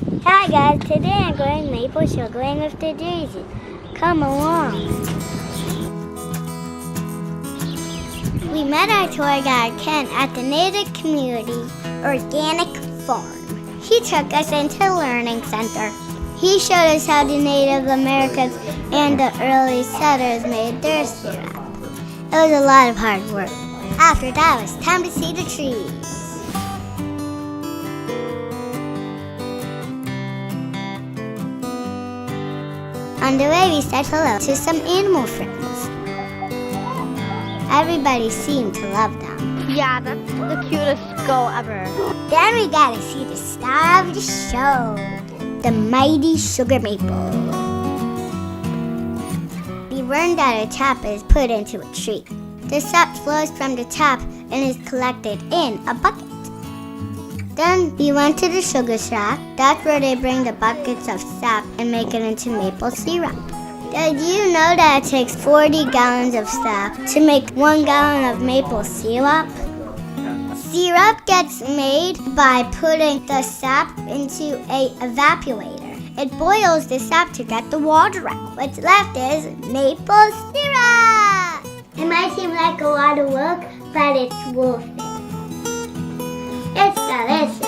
Hi guys, today I'm going maple sugaring with the Daisies. Come along. We met our tour guide Ken at the Natick Community Organic Farm. He took us into the Learning Center. He showed us how the Native Americans and the early settlers made their syrup. It was a lot of hard work. After that, it was time to see the trees. On the way, we said hello to some animal friends. Everybody seemed to love them. Yeah, that's the cutest gull ever. Then we got to see the star of the show, the mighty sugar maple. The worm that a tap is put into a tree. The sap flows from the tap and is collected in a bucket. Then we went to the sugar shack. That's where they bring the buckets of sap and make it into maple syrup. Did you know that it takes 40 gallons of sap to make 1 gallon of maple syrup? Syrup gets made by putting the sap into an evaporator. It boils the sap to get the water out. What's left is maple syrup! It might seem like a lot of work, but it's worth it. It's delicious.